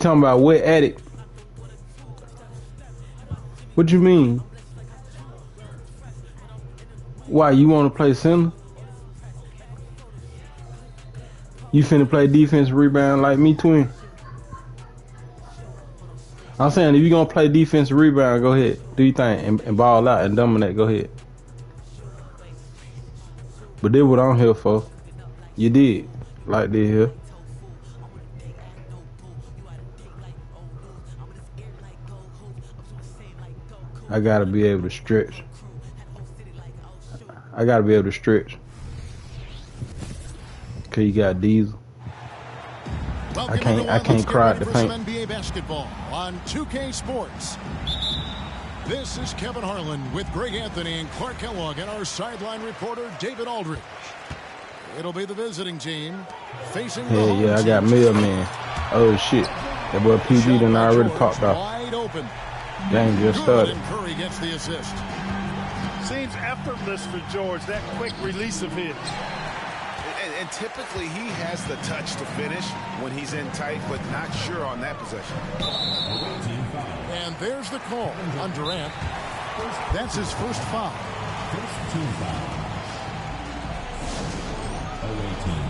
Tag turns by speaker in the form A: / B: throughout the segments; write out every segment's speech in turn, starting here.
A: Talking about wet attic. What you mean? Why, you want to play center? You finna play defense rebound like me, twin? I'm saying if you gonna play defense rebound, go ahead. Do your thing and ball out and dominate, go ahead. But that's what I'm here for. You did. Like this here. I gotta be able to stretch. I gotta be able to stretch. Okay, you got Diesel. I can't cry at the paint.
B: NBA basketball on 2K Sports. This is Kevin Harlan with Greg Anthony and Clark Kellogg and our sideline reporter David Aldridge. It'll be the visiting team facing the home
A: yeah, I got Mailman. Oh shit, that boy PG done already popped off.
B: Wide open.
A: Game just started.
B: And Curry gets the assist.
C: Seems effortless for George, that quick release of his.
D: And typically he has the touch to finish when he's in tight, but not sure on that possession.
B: And there's the call on Durant. That's his first foul.
E: First team foul. Away team.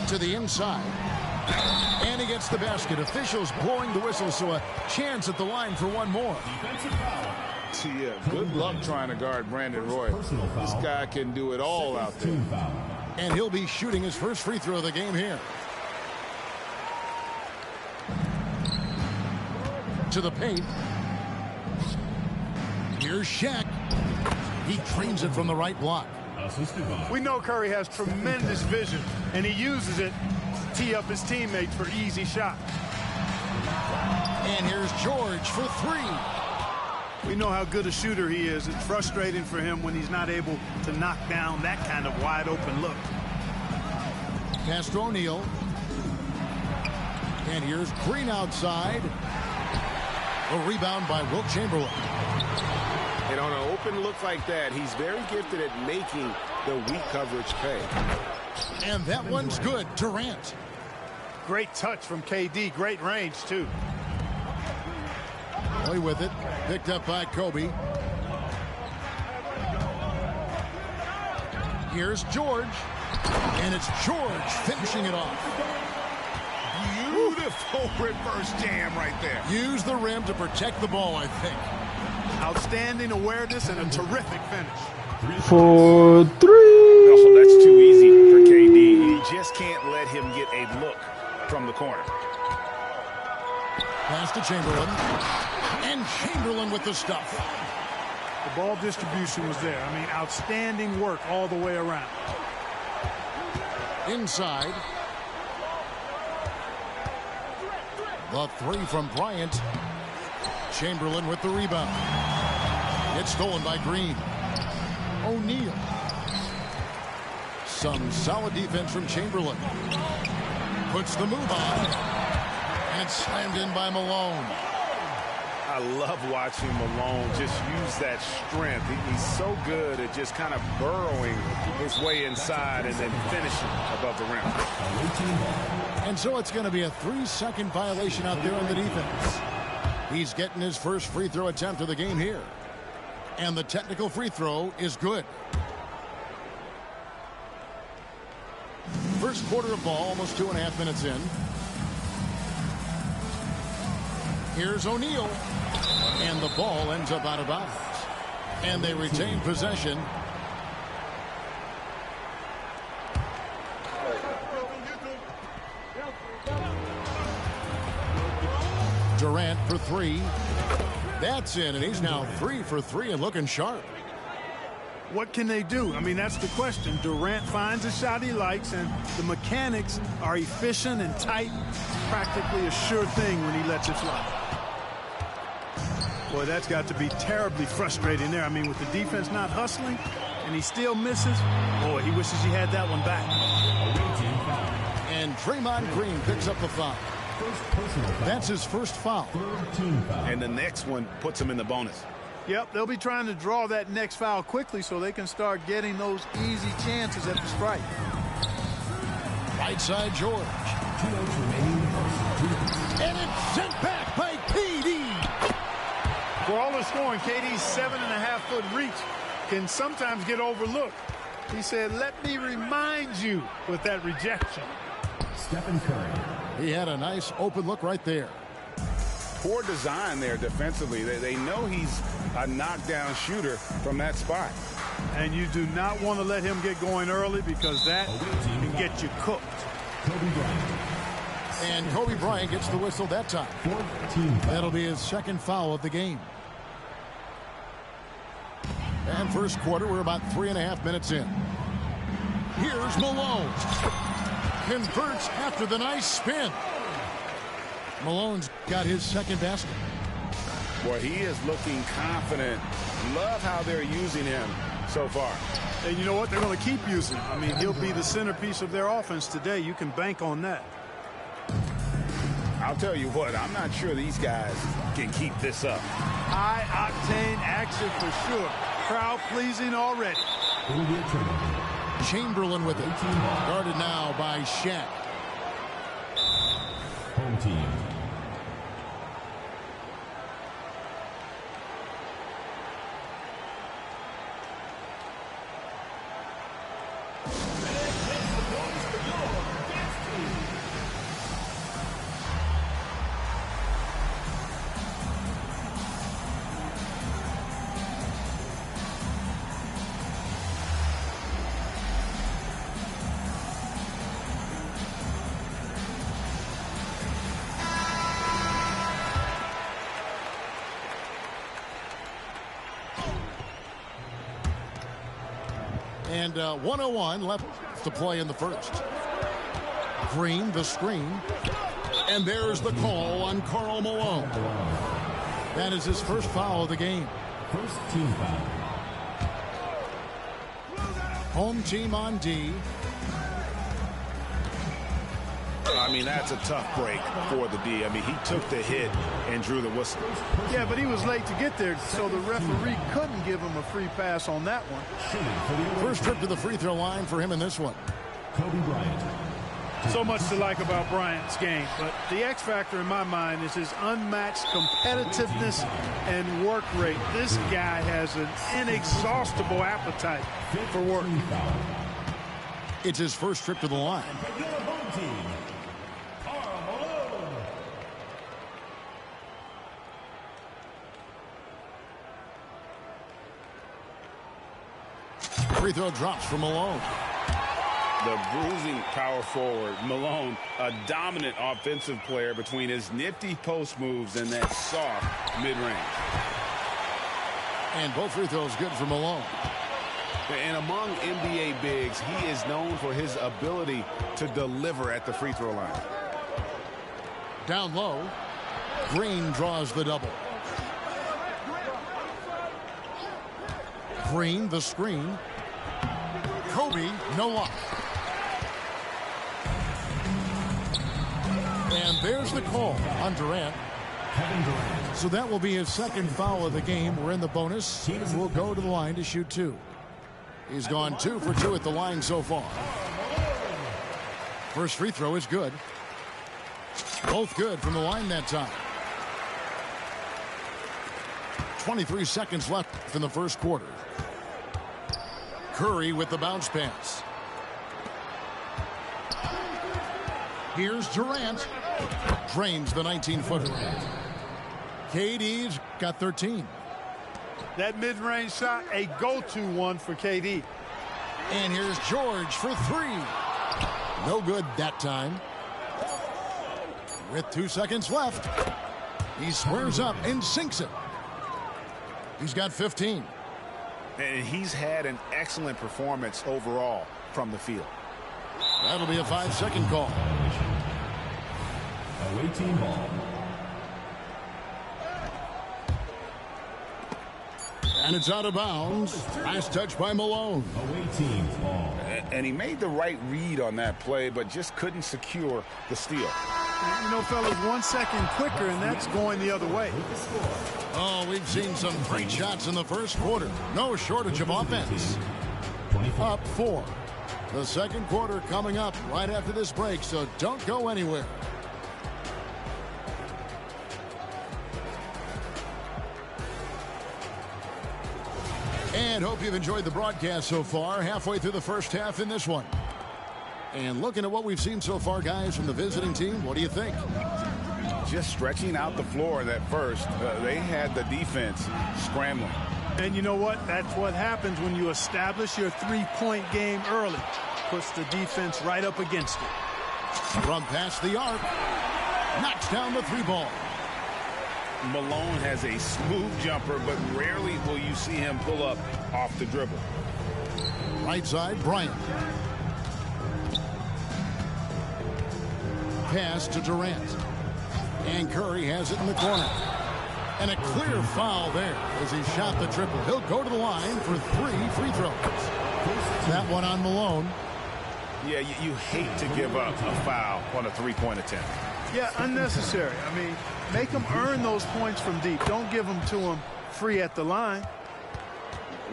B: To the inside. And he gets the basket. Officials blowing the whistle, so a chance at the line for one more.
D: Yeah, good luck trying to guard Brandon Roy. This guy can do it all out there.
B: And he'll be shooting his first free throw of the game here. To the paint. Here's Shaq. He trains it from the right block.
C: We know Curry has tremendous vision, and he uses it to tee up his teammates for easy shots.
B: And here's George for three.
C: We know how good a shooter he is. It's frustrating for him when he's not able to knock down that kind of wide-open look.
B: Pass to O'Neal. And here's Green outside. A rebound by Wilt Chamberlain.
D: And on an open look like that, he's very gifted at making the weak coverage pay.
B: And that one's good. Durant.
C: Great touch from KD. Great range, too.
B: Play with it. Picked up by Kobe. Here's George. And it's George finishing it off.
D: Beautiful reverse jam right there.
B: Use the rim to protect the ball, I think.
C: Outstanding awareness and a terrific finish.
A: For three.
D: Also, that's too easy for KD. You just can't let him get a look from the corner.
B: Pass to Chamberlain. And Chamberlain with the stuff.
C: The ball distribution was there. I mean, outstanding work all the way around.
B: Inside. The three from Bryant. Chamberlain with the rebound. It's stolen by Green. O'Neal. Some solid defense from Chamberlain. Puts the move on. And it's slammed in by Malone.
D: I love watching Malone just use that strength. He's so good at just kind of burrowing his way inside and then finishing above the rim.
B: And so it's going to be a 3-second violation out there on the defense. He's getting his first free throw attempt of the game here. And the technical free throw is good. First quarter of ball, almost 2.5 minutes in. Here's O'Neal. And the ball ends up out of bounds. And they retain possession. Durant for three. That's in, and he's now 3 for 3 and looking sharp.
C: What can they do? I mean, that's the question. Durant finds a shot he likes, and the mechanics are efficient and tight. Practically a sure thing when he lets it fly. Boy, that's got to be terribly frustrating there. I mean, with the defense not hustling and he still misses, boy, he wishes he had that one back.
B: And Draymond Green picks up the foul. That's his first foul.
D: And the next one puts him in the bonus.
C: Yep, they'll be trying to draw that next foul quickly so they can start getting those easy chances at the strike.
B: Right side, George. And it's sent back by KD.
C: For all the scoring, KD's 7.5-foot reach can sometimes get overlooked. He said, let me remind you with that rejection.
E: Stephen Curry.
B: He had a nice open look right there.
D: Poor design there defensively. They know he's a knockdown shooter from that spot.
C: And you do not want to let him get going early because that can get you cooked.
E: Kobe Bryant.
B: And Kobe Bryant gets the whistle that time.
E: 14
B: That'll be his second foul of the game. And first quarter, we're about 3.5 minutes in. Here's Malone. Converts after the nice spin. Malone's got his second basket.
D: Boy, he is looking confident. Love how they're using him so far.
C: And you know what? They're going to keep using him. I mean, he'll be the centerpiece of their offense today. You can bank on that.
D: I'll tell you what, I'm not sure these guys can keep this up.
C: High-octane action for sure. Crowd-pleasing already.
B: Chamberlain with it. Guarded now by Shaq.
E: Home team.
B: And 1:01 left to play in the first. Green, the screen. And there's the call on Karl Malone. That is his first foul of the game.
E: First team foul.
B: Home team on D.
D: I mean, that's a tough break for the D. I mean, he took the hit and drew the whistle.
C: Yeah, but he was late to get there, so the referee couldn't give him a free pass on that one.
B: First trip to the free throw line for him in this one.
E: Kobe Bryant.
C: So much to like about Bryant's game, but the X factor in my mind is his unmatched competitiveness and work rate. This guy has an inexhaustible appetite for work.
B: It's his first trip to the line.
E: Home team. Karl Malone.
B: Free throw drops for Malone.
D: The bruising power forward, Malone, a dominant offensive player between his nifty post moves and that soft mid-range.
B: And both free throws good for Malone.
D: And among NBA bigs, he is known for his ability to deliver at the free throw line.
B: Down low, Green draws the double. Green, the screen. Kobe, no lock. And there's the call on Durant.
E: Kevin Durant.
B: So that will be his second foul of the game. We're in the bonus. He will go to the line to shoot two. He's gone 2 for 2 at the line so far. First free throw is good. Both good from the line that time. 23 seconds left in the first quarter. Curry with the bounce pass. Here's Durant. Drains the 19-footer. KD's got 13.
C: That mid-range shot, a go-to one for KD.
B: And here's George for 3. No good that time. With 2 seconds left, he squares up and sinks it. He's got 15.
D: And he's had an excellent performance overall from the field.
B: That'll be a 5-second call.
E: Away team ball.
B: And it's out of bounds. Last touch by Malone.
E: Away team ball.
D: And he made the right read on that play, but just couldn't secure the steal.
C: You know, fellas, 1 second quicker, and that's going the other way.
B: Oh, we've seen some great shots in the first quarter. No shortage of offense. Up 4. The second quarter coming up right after this break, so don't go anywhere. And hope you've enjoyed the broadcast so far. Halfway through the first half in this one. And looking at what we've seen so far, guys, from the visiting team, what do you think?
D: Just stretching out the floor that first. They had the defense scrambling.
C: And you know what? That's what happens when you establish your three-point game early. Puts the defense right up against it.
B: From past the arc. Knocks down the 3 ball.
D: Malone has a smooth jumper, but rarely will you see him pull up off the dribble.
B: Right side, Bryant. Pass to Durant. And Curry has it in the corner. And a clear foul there as he shot the triple. He'll go to the line for 3 free throws. That one on Malone.
D: Yeah, you hate to give up a foul on a three-point attempt.
C: Yeah, unnecessary. I mean, make them earn those points from deep. Don't give them to them free at the line.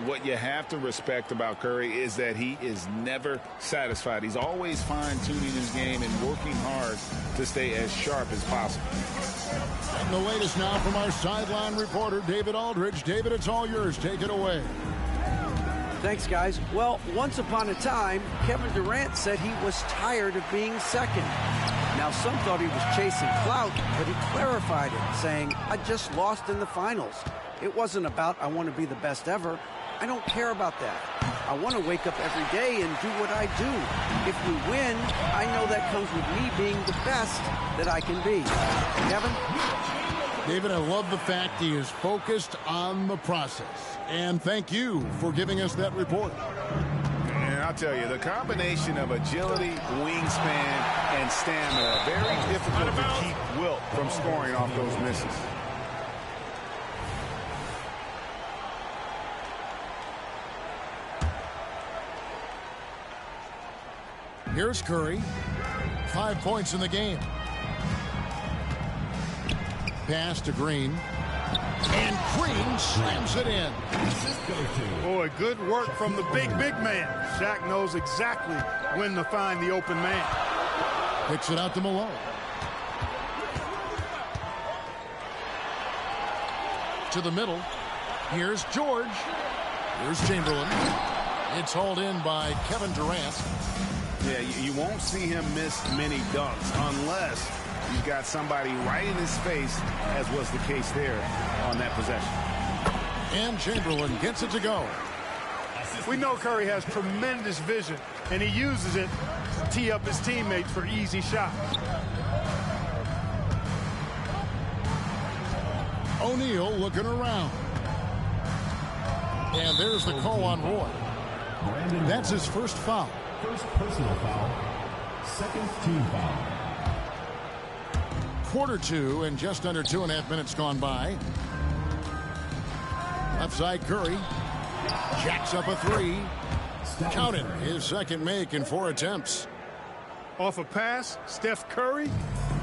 D: What you have to respect about Curry is that he is never satisfied. He's always fine-tuning his game and working hard to stay as sharp as possible.
B: And the latest now from our sideline reporter, David Aldridge. David, it's all yours. Take it away.
F: Thanks, guys. Well, once upon a time, Kevin Durant said he was tired of being second. Now, some thought he was chasing clout, but he clarified it, saying, I just lost in the finals. It wasn't about I want to be the best ever. I don't care about that. I want to wake up every day and do what I do. If we win, I know that comes with me being the best that I can be. Kevin?
B: David, I love the fact he is focused on the process. And thank you for giving us that report.
D: And I'll tell you, the combination of agility, wingspan, and stamina, very difficult to keep Wilt from scoring off those misses.
B: Here's Curry. 5 points in the game. Pass to Green. And Green slams it in.
C: Boy, good work from the big man. Shaq knows exactly when to find the open man.
B: Picks it out to Malone. To the middle. Here's George. Here's Chamberlain. It's hauled in by Kevin Durant.
D: Yeah, you won't see him miss many dunks unless you've got somebody right in his face, as was the case there on that possession.
B: And Chamberlain gets it to go.
C: We know Curry has tremendous vision, and he uses it to tee up his teammates for easy shots.
B: O'Neal looking around. And there's the call on Roy. That's his first foul.
E: First personal foul. Second team foul.
B: Quarter 2 and just under 2.5 minutes gone by. Left side Curry. Jacks up a 3. Counted his second make in 4 attempts.
C: Off a pass, Steph Curry,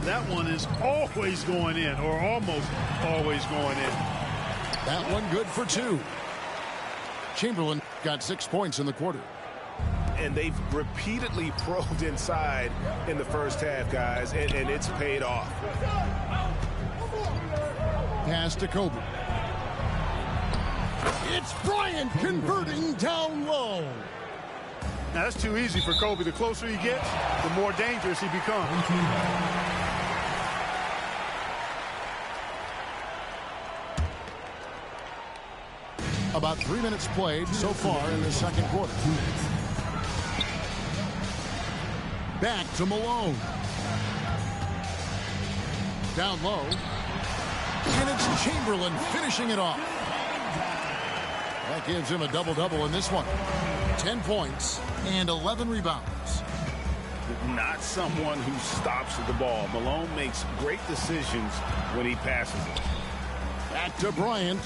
C: that one is always going in, or almost always going in.
B: That one good for 2. Chamberlain got 6 points in the quarter.
D: And they've repeatedly probed inside in the first half, guys, and it's paid off.
B: Pass to Kobe. It's Bryant converting down low.
C: Now, that's too easy for Kobe. The closer he gets, the more dangerous he becomes.
B: About 3 minutes played so far in the second quarter. Back to Malone. Down low. And it's Chamberlain finishing it off. That gives him a double-double in this one. 10 points and 11 rebounds.
D: Not someone who stops at the ball. Malone makes great decisions when he passes it.
B: Back to Bryant.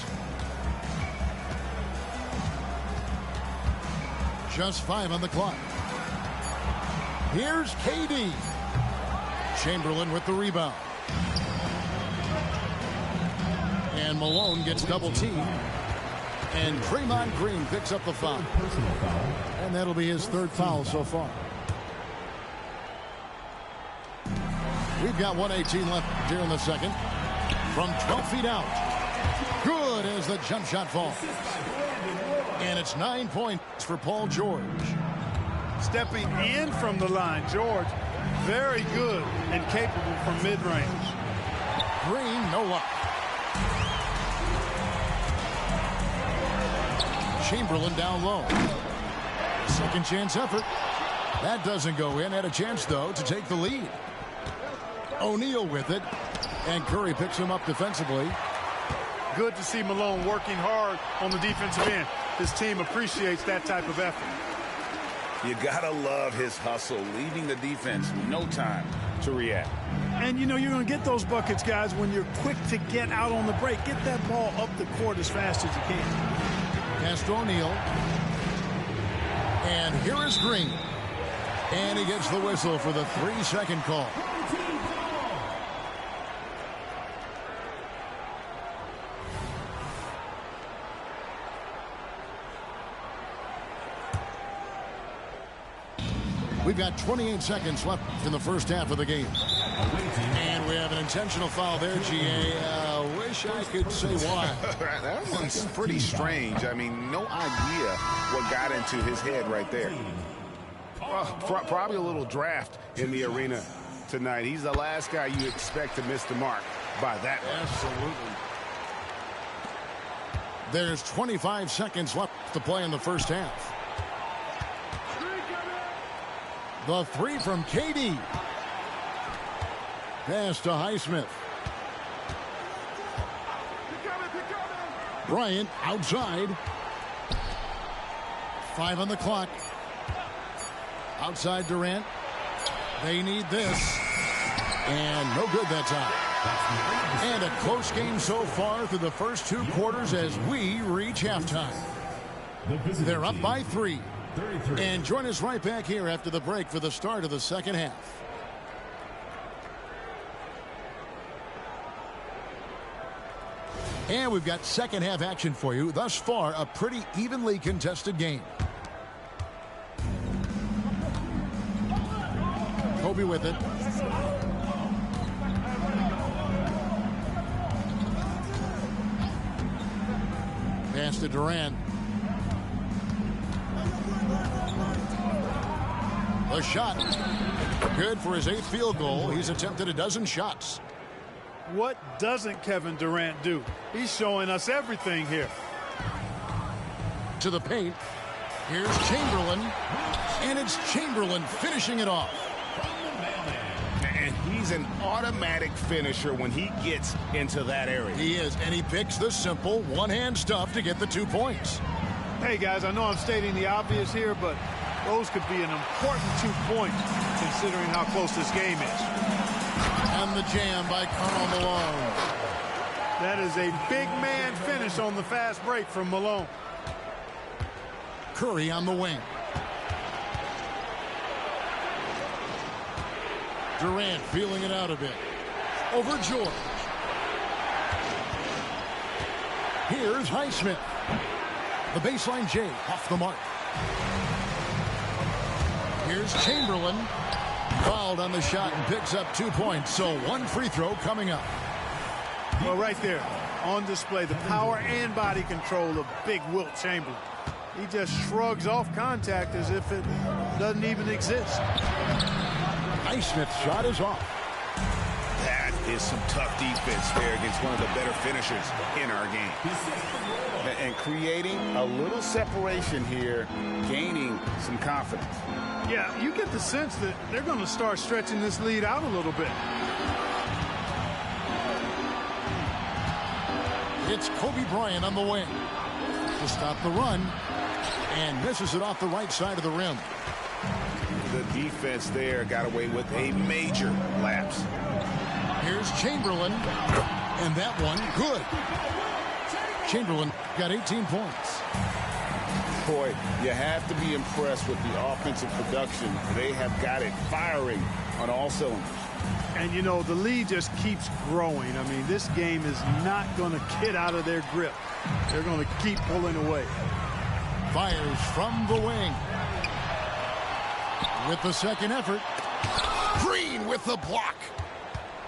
B: Just 5 on the clock. Here's KD. Chamberlain with the rebound. And Malone gets double teamed. And Draymond Green picks up the foul. And that'll be his 3rd foul so far. We've got 1:18 left here in the second. From 12 feet out. Good as the jump shot falls. And it's 9 points for Paul George.
C: Stepping in from the line, George, very good and capable from mid-range.
B: Green, no luck. Chamberlain down low. Second chance effort. That doesn't go in. Had a chance, though, to take the lead. O'Neal with it. And Curry picks him up defensively.
C: Good to see Malone working hard on the defensive end. His team appreciates that type of effort.
D: You gotta love his hustle, leaving the defense no time to react.
C: And, you know, you're going to get those buckets, guys, when you're quick to get out on the break. Get that ball up the court as fast as you can.
B: Pass to O'Neal. And here is Green. And he gets the whistle for the 3-second call. We've got 28 seconds left in the first half of the game. And we have an intentional foul there, GA. Wish I could say why.
D: That one's pretty strange. I mean, no idea what got into his head right there. Probably a little draft in the arena tonight. He's the last guy you expect to miss the mark by that much.
B: Absolutely. There's 25 seconds left to play in the first half. The 3 from KD. Pass to Highsmith. Bryant outside. 5 on the clock. Outside Durant. They need this. And no good that time. And a close game so far through the first 2 quarters as we reach halftime. They're up by 3. And join us right back here after the break for the start of the second half. And we've got second half action for you. Thus far, a pretty evenly contested game. Kobe with it. Pass to Durant. The shot. Good for his 8th field goal. He's attempted a dozen shots.
C: What doesn't Kevin Durant do? He's showing us everything here.
B: To the paint. Here's Chamberlain. And it's Chamberlain finishing it off.
D: And he's an automatic finisher when he gets into that area.
B: He is, and he picks the simple one-hand stuff to get the 2 points.
C: Hey, guys, I know I'm stating the obvious here, but those could be an important 2 points considering how close this game is.
B: And the jam by Karl Malone.
C: That is a big man finish on the fast break from Malone.
B: Curry on the wing. Durant feeling it out a bit. Over George. Here's Highsmith. The baseline J off the mark. Here's Chamberlain. Fouled on the shot and picks up 2 points. So 1 free throw coming up.
C: Well, right there on display, the power and body control of big Wilt Chamberlain. He just shrugs off contact as if it doesn't even exist.
B: Highsmith's shot is off.
D: That is some tough defense there against one of the better finishers in our game. And creating a little separation here, gaining some confidence.
C: Yeah, you get the sense that they're going to start stretching this lead out a little bit.
B: It's Kobe Bryant on the wing to stop the run, and misses it off the right side of the rim.
D: The defense there got away with a major lapse.
B: Here's Chamberlain, and that one good. Chamberlain got 18 points.
D: Boy, you have to be impressed with the offensive production. They have got it firing on all cylinders.
C: And, you know, the lead just keeps growing. I mean, this game is not going to get out of their grip. They're going to keep pulling away.
B: Fires from the wing. With the second effort. Green with the block.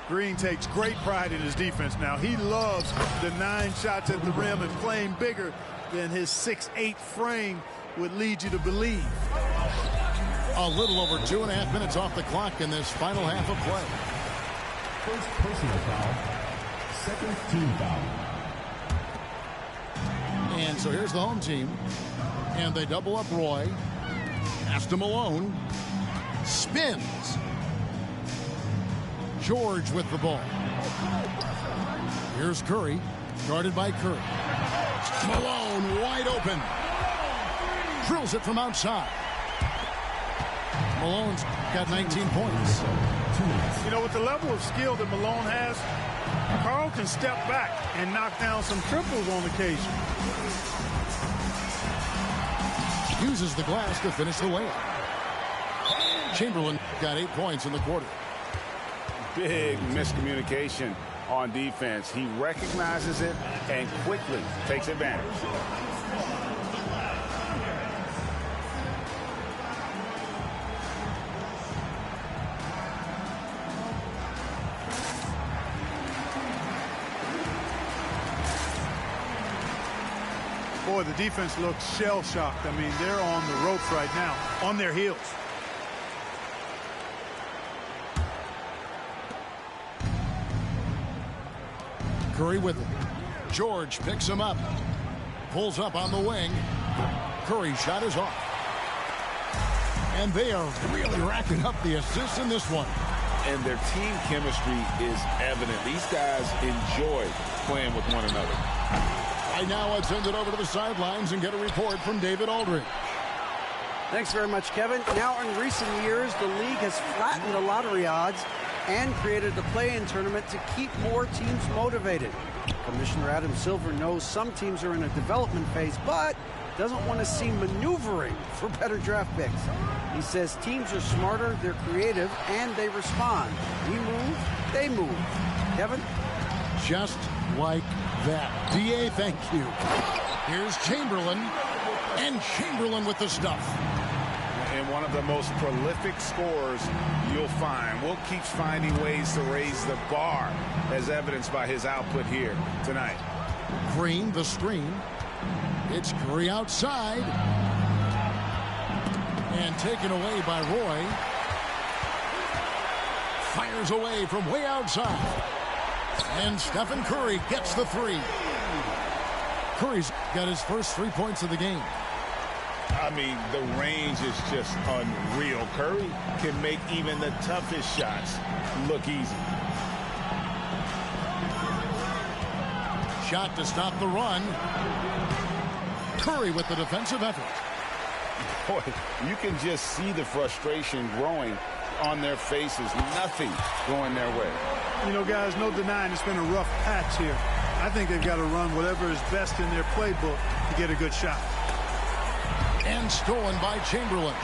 C: Green takes great pride in his defense now. He loves the 9 shots at the rim and playing bigger than his 6'8" frame would lead you to believe.
B: A little over 2.5 minutes off the clock in this final half of play.
E: First personal foul. Second team foul.
B: And so here's the home team. And they double up Roy. Pass to Malone. Spins. George with the ball. Here's Curry. Guarded by Curry. Malone wide open. Drills it from outside. Malone's got 19 points.
C: You know, with the level of skill that Malone has, Karl can step back and knock down some triples on occasion.
B: Uses the glass to finish the layup. Chamberlain got 8 points in the quarter.
D: Big miscommunication on defense. He recognizes it and quickly takes advantage.
C: Boy, the defense looks shell-shocked. I mean, they're on the ropes right now, on their heels.
B: Curry with it. George picks him up. Pulls up on the wing. Curry's shot is off. And they are really racking up the assists in this one.
D: And their team chemistry is evident. These guys enjoy playing with one another.
B: Right now, I'd send it over to the sidelines and get a report from David Aldridge.
F: Thanks very much, Kevin. Now, in recent years, the league has flattened the lottery odds and created the play-in tournament to keep more teams motivated. Commissioner Adam Silver knows some teams are in a development phase, but doesn't want to see maneuvering for better draft picks. He says teams are smarter, they're creative, and they respond. We move, they move. Kevin?
B: Just like that. D.A., thank you. Here's Chamberlain, and Chamberlain with the stuff.
D: And one of the most prolific scorers you'll find. Will keeps finding ways to raise the bar, as evidenced by his output here tonight.
B: Green, the screen. It's Curry outside. And taken away by Roy. Fires away from way outside. And Stephen Curry gets the 3. Curry's got his first 3 points of the game.
D: I mean, the range is just unreal. Curry can make even the toughest shots look easy.
B: Shot to stop the run. Curry with the defensive effort.
D: Boy, you can just see the frustration growing on their faces. Nothing going their way.
C: You know, guys, no denying it's been a rough patch here. I think they've got to run whatever is best in their playbook to get a good shot.
B: And stolen by Chamberlain.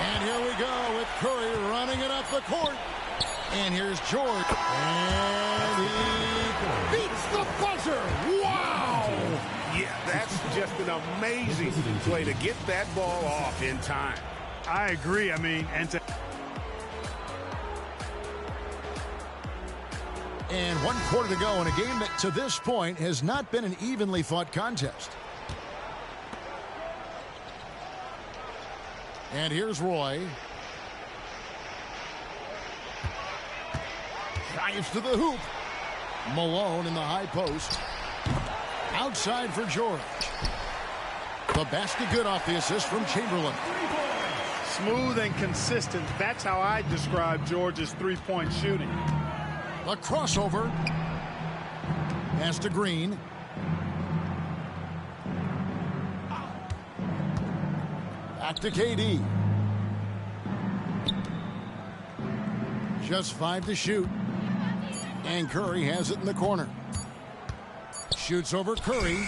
B: And here we go with Curry running it up the court. And here's George. And he beats the buzzer. Wow!
D: Yeah, that's just an amazing play to get that ball off in time.
C: I agree. I mean,
B: And 1 quarter to go in a game that to this point has not been an evenly fought contest. And here's Roy. Dives to the hoop. Malone in the high post. Outside for George. The basket good off the assist from Chamberlain.
C: smooth and consistent. That's how I describe George's three-point shooting.
B: A crossover. Pass to Green. Back to KD. Just 5 to shoot. And Curry has it in the corner. Shoots over Curry.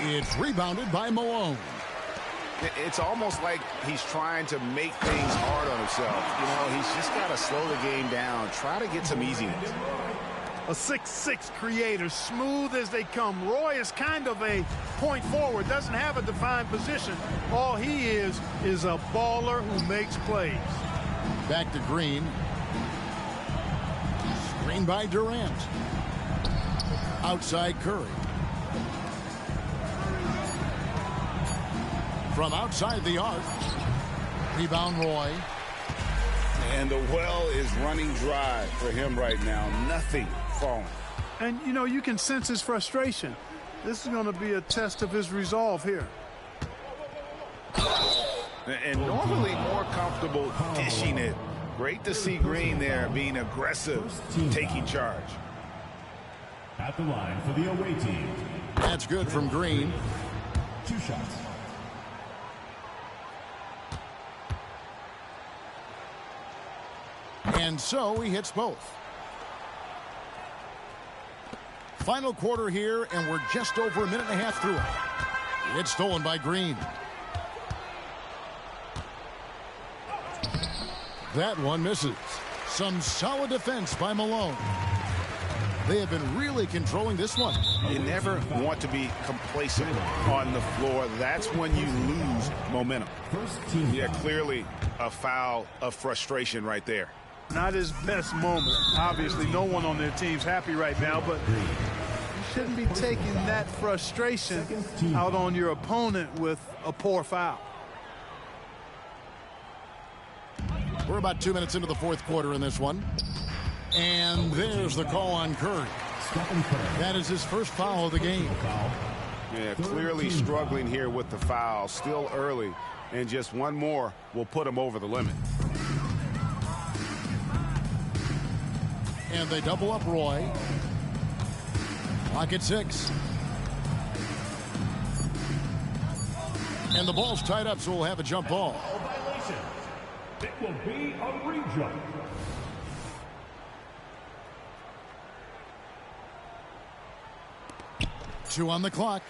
B: It's rebounded by Malone.
D: It's almost like he's trying to make things hard on himself. You know, he's just got to slow the game down, try to get some easiness.
C: A 6'6" creator, smooth as they come. Roy is kind of a point forward, doesn't have a defined position. All he is a baller who makes plays.
B: Back to Green. Screen by Durant. Outside Curry. From outside the arc. Rebound Roy.
D: And the well is running dry for him right now. Nothing falling.
C: And, you know, you can sense his frustration. This is going to be a test of his resolve here.
D: And normally more comfortable dishing it. Great to see Green there being aggressive, taking charge.
E: At the line for the away team.
B: That's good from Green.
E: 2 shots.
B: And so he hits both. Final quarter here, and we're just over a minute and a half through it. It's stolen by Green. That one misses. Some solid defense by Malone. They have been really controlling this one.
D: You never want to be complacent on the floor. That's when you lose momentum. Yeah, clearly a foul of frustration right there.
C: Not his best moment. Obviously, no one on their team's happy right now, but you shouldn't be taking that frustration out on your opponent with a poor foul.
B: We're about 2 minutes into the fourth quarter in this one. And there's the call on Curry. That is his first foul of the game.
D: Yeah, clearly struggling here with the foul. Still early, and just one more will put him over the limit.
B: And they double up Roy. Clock at 6. And the ball's tied up, so we'll have a jump ball.
E: Violation. It will be a re-jump.
B: Two on the clock.